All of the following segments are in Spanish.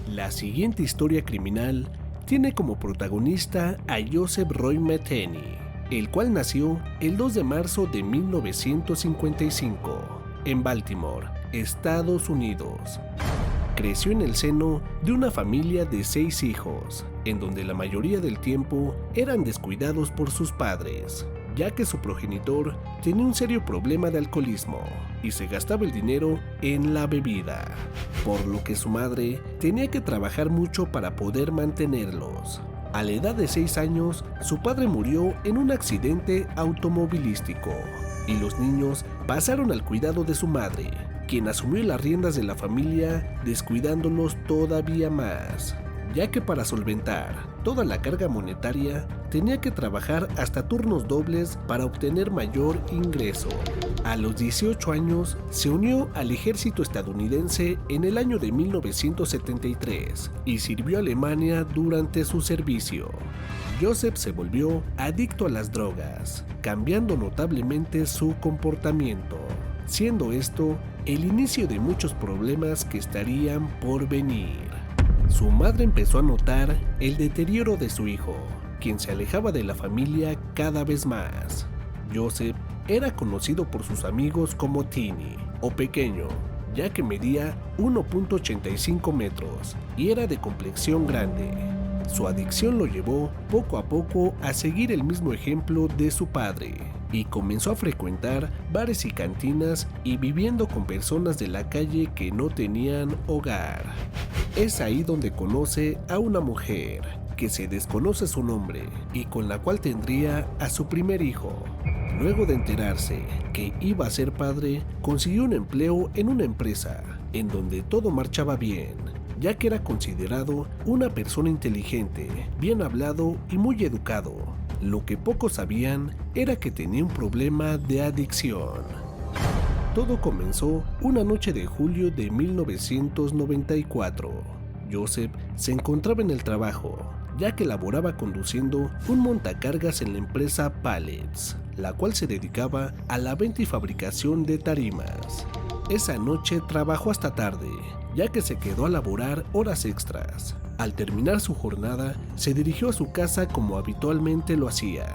La siguiente historia criminal tiene como protagonista a Joseph Roy Metheny, el cual nació el 2 de marzo de 1955 en Baltimore, Estados Unidos. Creció en el seno de una familia de 6 hijos, en donde la mayoría del tiempo eran descuidados por sus padres, ya que su progenitor tenía un serio problema de alcoholismo y se gastaba el dinero en la bebida, por lo que su madre tenía que trabajar mucho para poder mantenerlos. A la edad de 6 años, su padre murió en un accidente automovilístico y los niños pasaron al cuidado de su madre, quien asumió las riendas de la familia descuidándolos todavía más, ya que para solventar toda la carga monetaria tenía que trabajar hasta turnos dobles para obtener mayor ingreso. A los 18 años se unió al ejército estadounidense en el año de 1973 y sirvió a Alemania durante su servicio. Joseph se volvió adicto a las drogas, cambiando notablemente su comportamiento, siendo esto el inicio de muchos problemas que estarían por venir. Su madre empezó a notar el deterioro de su hijo, quien se alejaba de la familia cada vez más. Joseph era conocido por sus amigos como Teeny o Pequeño, ya que medía 1.85 metros y era de complexión grande. Su adicción lo llevó poco a poco a seguir el mismo ejemplo de su padre y comenzó a frecuentar bares y cantinas y viviendo con personas de la calle que no tenían hogar. Es ahí donde conoce a una mujer que se desconoce su nombre y con la cual tendría a su primer hijo. Luego de enterarse que iba a ser padre, consiguió un empleo en una empresa en donde todo marchaba bien, ya que era considerado una persona inteligente, bien hablado y muy educado. Lo que pocos sabían era que tenía un problema de adicción. Todo comenzó una noche de julio de 1994. Joseph se encontraba en el trabajo, ya que laboraba conduciendo un montacargas en la empresa Pallets, la cual se dedicaba a la venta y fabricación de tarimas. Esa noche trabajó hasta tarde, ya que se quedó a laborar horas extras. Al terminar su jornada, se dirigió a su casa como habitualmente lo hacía.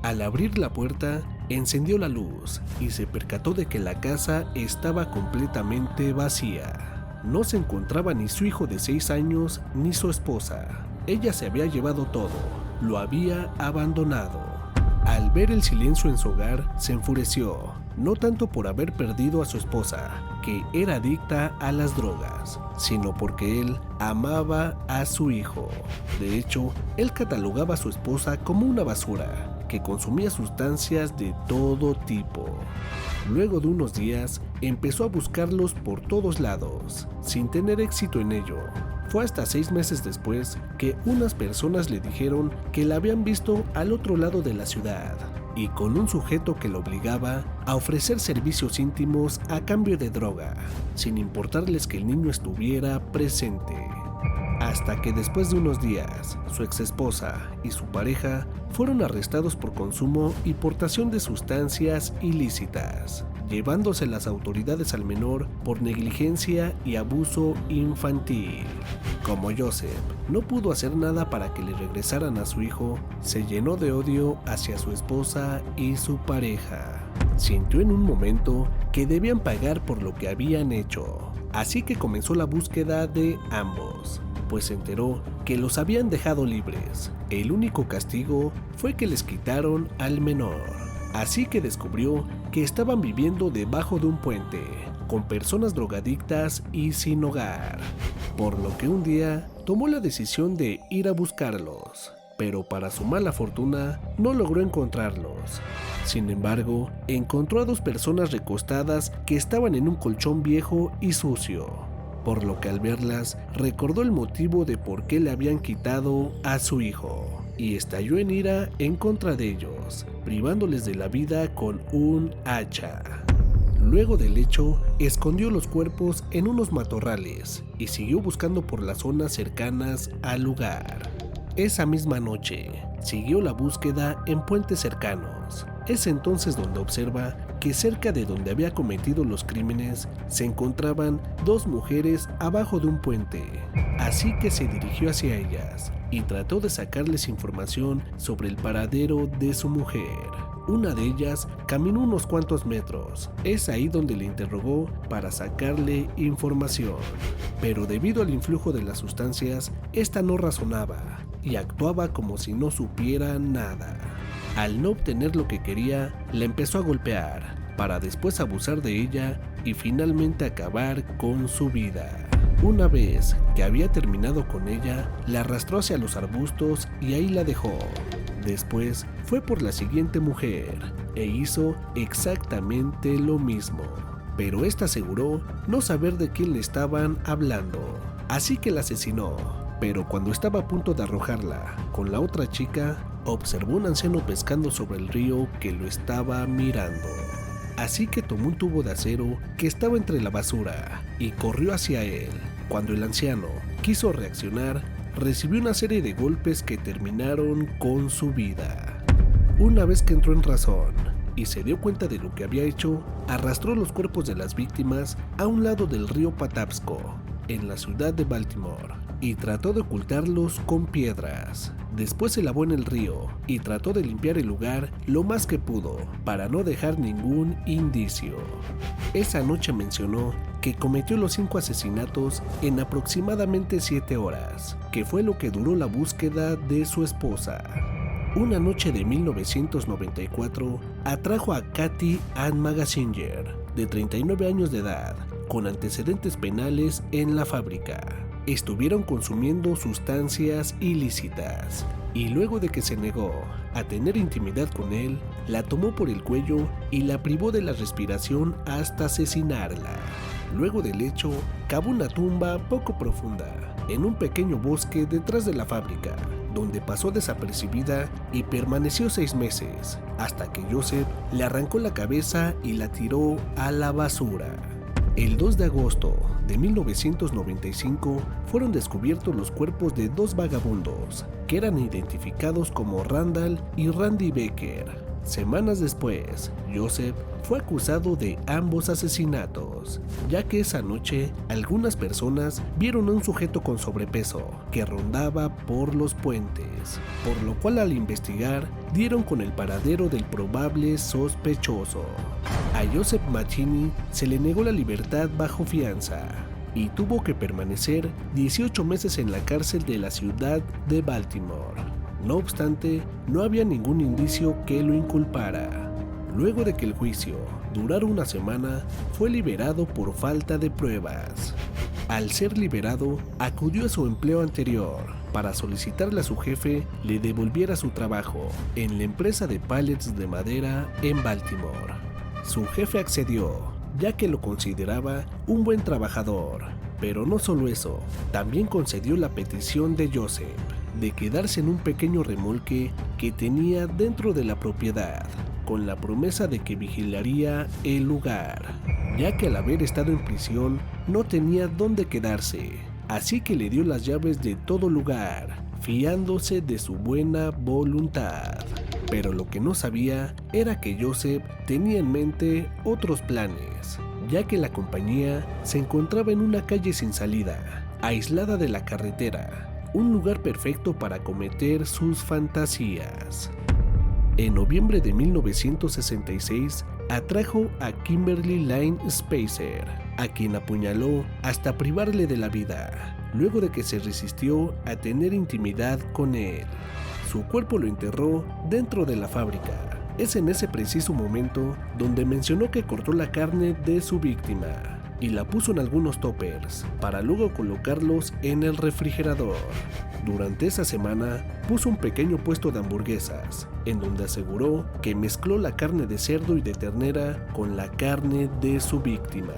Al abrir la puerta, encendió la luz y se percató de que la casa estaba completamente vacía. No se encontraba ni su hijo de 6 años ni su esposa. Ella se había llevado todo, lo había abandonado. Al ver el silencio en su hogar, se enfureció, no tanto por haber perdido a su esposa, que era adicta a las drogas, sino porque él amaba a su hijo. De hecho, él catalogaba a su esposa como una basura, que consumía sustancias de todo tipo. Luego de unos días, empezó a buscarlos por todos lados, sin tener éxito en ello. Fue hasta 6 meses después que unas personas le dijeron que la habían visto al otro lado de la ciudad y con un sujeto que lo obligaba a ofrecer servicios íntimos a cambio de droga, sin importarles que el niño estuviera presente. Hasta que después de unos días, su exesposa y su pareja fueron arrestados por consumo y portación de sustancias ilícitas, llevándose las autoridades al menor por negligencia y abuso infantil. Como Joseph no pudo hacer nada para que le regresaran a su hijo, se llenó de odio hacia su esposa y su pareja. Sintió en un momento que debían pagar por lo que habían hecho, así que comenzó la búsqueda de ambos, pues se enteró que los habían dejado libres. El único castigo fue que les quitaron al menor. Así que descubrió que estaban viviendo debajo de un puente, con personas drogadictas y sin hogar, por lo que un día tomó la decisión de ir a buscarlos, pero para su mala fortuna no logró encontrarlos. Sin embargo, encontró a 2 personas recostadas que estaban en un colchón viejo y sucio, por lo que al verlas recordó el motivo de por qué le habían quitado a su hijo y estalló en ira en contra de ellos, privándoles de la vida con un hacha. Luego del hecho, escondió los cuerpos en unos matorrales y siguió buscando por las zonas cercanas al lugar. Esa misma noche, siguió la búsqueda en puentes cercanos. Es entonces donde observa que cerca de donde había cometido los crímenes se encontraban 2 mujeres abajo de un puente. así que se dirigió hacia ellas y trató de sacarles información sobre el paradero de su mujer. Una de ellas caminó unos cuantos metros. Es ahí donde le interrogó para sacarle información. Pero debido al influjo de las sustancias, esta no razonaba y actuaba como si no supiera nada. Al no obtener lo que quería, la empezó a golpear, para después abusar de ella y finalmente acabar con su vida. Una vez que había terminado con ella, la arrastró hacia los arbustos y ahí la dejó. Después fue por la siguiente mujer e hizo exactamente lo mismo, pero esta aseguró no saber de quién le estaban hablando, así que la asesinó. Pero cuando estaba a punto de arrojarla con la otra chica, observó un anciano pescando sobre el río que lo estaba mirando. Así que tomó un tubo de acero que estaba entre la basura y corrió hacia él. Cuando el anciano quiso reaccionar, recibió una serie de golpes que terminaron con su vida. Una vez que entró en razón y se dio cuenta de lo que había hecho, arrastró los cuerpos de las víctimas a un lado del río Patapsco, en la ciudad de Baltimore, y trató de ocultarlos con piedras. Después se lavó en el río y trató de limpiar el lugar lo más que pudo para no dejar ningún indicio. Esa noche mencionó que cometió los 5 asesinatos en aproximadamente 7 horas, que fue lo que duró la búsqueda de su esposa. Una noche de 1994 atrajo a Kathy Ann Magasinger, de 39 años de edad, con antecedentes penales en la fábrica. Estuvieron consumiendo sustancias ilícitas y luego de que se negó a tener intimidad con él, la tomó por el cuello y la privó de la respiración hasta asesinarla. Luego del hecho, cavó una tumba poco profunda en un pequeño bosque detrás de la fábrica, donde pasó desapercibida y permaneció 6 meses, hasta que Joseph le arrancó la cabeza y la tiró a la basura. El 2 de agosto de 1995 fueron descubiertos los cuerpos de 2 vagabundos, que eran identificados como Randall y Randy Becker. Semanas después, Joseph fue acusado de ambos asesinatos, ya que esa noche algunas personas vieron a un sujeto con sobrepeso que rondaba por los puentes, por lo cual al investigar dieron con el paradero del probable sospechoso. A Joseph Mancini se le negó la libertad bajo fianza y tuvo que permanecer 18 meses en la cárcel de la ciudad de Baltimore. No obstante, no había ningún indicio que lo inculpara. Luego de que el juicio durara una semana, fue liberado por falta de pruebas. Al ser liberado, acudió a su empleo anterior para solicitarle a su jefe le devolviera su trabajo en la empresa de pallets de madera en Baltimore. Su jefe accedió, ya que lo consideraba un buen trabajador. Pero no solo eso, también concedió la petición de Joseph de quedarse en un pequeño remolque que tenía dentro de la propiedad, con la promesa de que vigilaría el lugar, ya que al haber estado en prisión no tenía dónde quedarse, así que le dio las llaves de todo lugar, fiándose de su buena voluntad. Pero lo que no sabía era que Joseph tenía en mente otros planes, ya que la compañía se encontraba en una calle sin salida, aislada de la carretera, un lugar perfecto para cometer sus fantasías. En noviembre de 1966, atrajo a Kimberly Lane Spacer, a quien apuñaló hasta privarle de la vida, luego de que se resistió a tener intimidad con él. Su cuerpo lo enterró dentro de la fábrica. Es en ese preciso momento donde mencionó que cortó la carne de su víctima y la puso en algunos toppers para luego colocarlos en el refrigerador. Durante esa semana puso un pequeño puesto de hamburguesas, en donde aseguró que mezcló la carne de cerdo y de ternera con la carne de su víctima,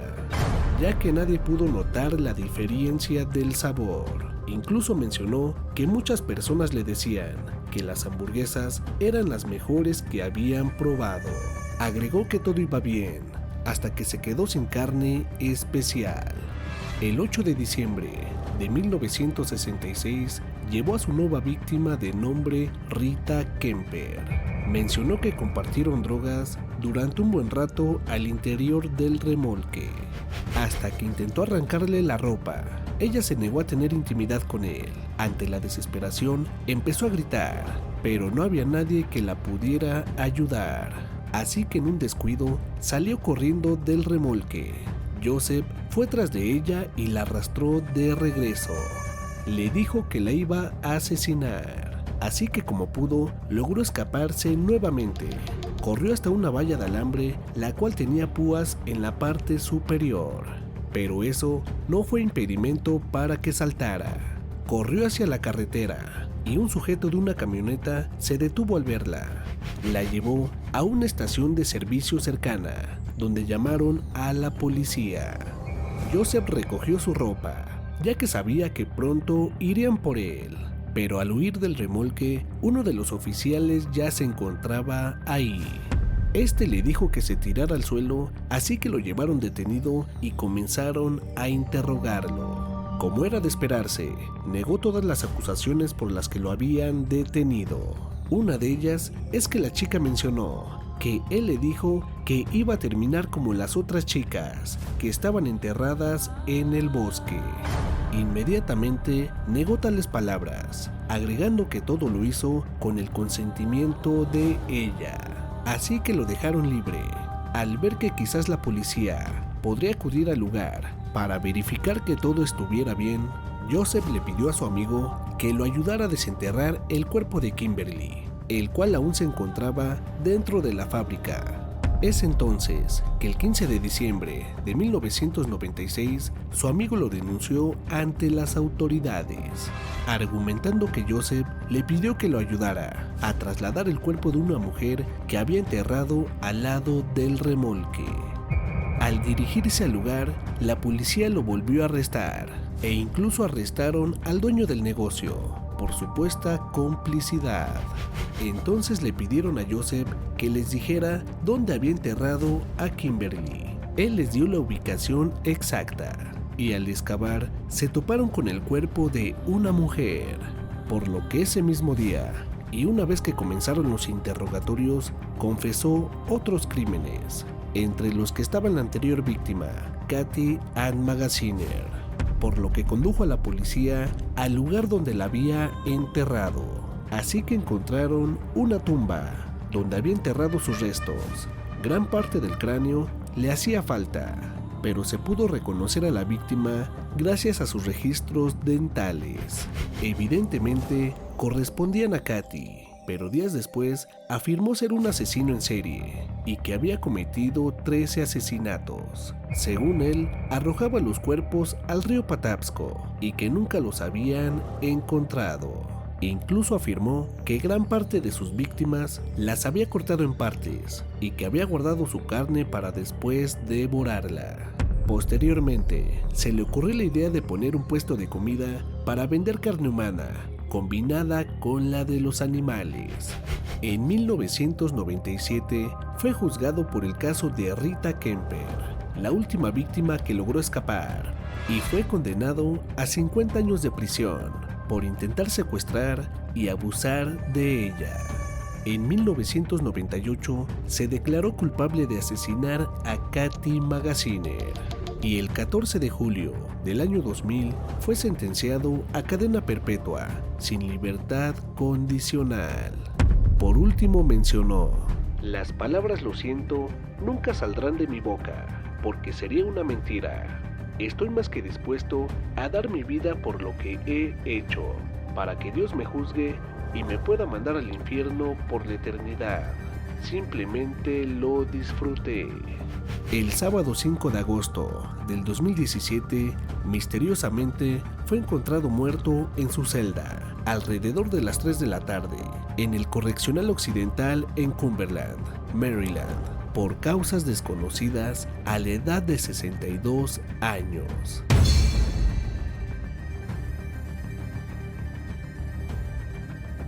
ya que nadie pudo notar la diferencia del sabor. Incluso mencionó que muchas personas le decían que las hamburguesas eran las mejores que habían probado. Agregó que todo iba bien, hasta que se quedó sin carne especial. El 8 de diciembre de 1966 llevó a su nueva víctima de nombre Rita Kemper. Mencionó que compartieron drogas durante un buen rato al interior del remolque, hasta que intentó arrancarle la ropa, ella se negó a tener intimidad con él. Ante la desesperación, empezó a gritar, pero no había nadie que la pudiera ayudar. Así que en un descuido, salió corriendo del remolque. Joseph fue tras de ella y la arrastró de regreso. Le dijo que la iba a asesinar, así que como pudo, logró escaparse nuevamente. Corrió hasta una valla de alambre, la cual tenía púas en la parte superior. Pero eso no fue impedimento para que saltara. Corrió hacia la carretera y un sujeto de una camioneta se detuvo al verla. La llevó a una estación de servicio cercana, donde llamaron a la policía. Joseph recogió su ropa, ya que sabía que pronto irían por él. Pero al huir del remolque, uno de los oficiales ya se encontraba ahí. Este le dijo que se tirara al suelo, así que lo llevaron detenido y comenzaron a interrogarlo. Como era de esperarse, negó todas las acusaciones por las que lo habían detenido. Una de ellas es que la chica mencionó que él le dijo que iba a terminar como las otras chicas, que estaban enterradas en el bosque. Inmediatamente negó tales palabras, agregando que todo lo hizo con el consentimiento de ella. Así que lo dejaron libre. Al ver que quizás la policía podría acudir al lugar para verificar que todo estuviera bien, Joseph le pidió a su amigo que lo ayudara a desenterrar el cuerpo de Kimberly, el cual aún se encontraba dentro de la fábrica. Es entonces que el 15 de diciembre de 1996, su amigo lo denunció ante las autoridades, argumentando que Joseph le pidió que lo ayudara a trasladar el cuerpo de una mujer que había enterrado al lado del remolque. Al dirigirse al lugar, la policía lo volvió a arrestar e incluso arrestaron al dueño del negocio por supuesta complicidad. Entonces le pidieron a Joseph que les dijera dónde había enterrado a Kimberly. Él les dio la ubicación exacta y al excavar se toparon con el cuerpo de una mujer, por lo que ese mismo día, y una vez que comenzaron los interrogatorios, confesó otros crímenes, entre los que estaba la anterior víctima, Kathy Ann Magaziner, por lo que condujo a la policía al lugar donde la había enterrado. Así que encontraron una tumba donde había enterrado sus restos. Gran parte del cráneo le hacía falta, pero se pudo reconocer a la víctima gracias a sus registros dentales. Evidentemente correspondían a Kathy, pero días después afirmó ser un asesino en serie y que había cometido 13 asesinatos. Según él, arrojaba los cuerpos al río Patapsco y que nunca los habían encontrado. Incluso afirmó que gran parte de sus víctimas las había cortado en partes y que había guardado su carne para después devorarla. Posteriormente, se le ocurrió la idea de poner un puesto de comida para vender carne humana, combinada con la de los animales. En 1997 fue juzgado por el caso de Rita Kemper, la última víctima que logró escapar, y fue condenado a 50 años de prisión por intentar secuestrar y abusar de ella. En 1998 se declaró culpable de asesinar a Kathy Magaziner y el 14 de julio del año 2000 fue sentenciado a cadena perpetua sin libertad condicional. Por último mencionó: "Las palabras 'lo siento' nunca saldrán de mi boca, porque sería una mentira. Estoy más que dispuesto a dar mi vida por lo que he hecho, para que Dios me juzgue y me pueda mandar al infierno por la eternidad. Simplemente lo disfruté". El sábado 5 de agosto del 2017, misteriosamente fue encontrado muerto en su celda, alrededor de las 3 de la tarde, en el Correccional Occidental en Cumberland, Maryland, por causas desconocidas a la edad de 62 años.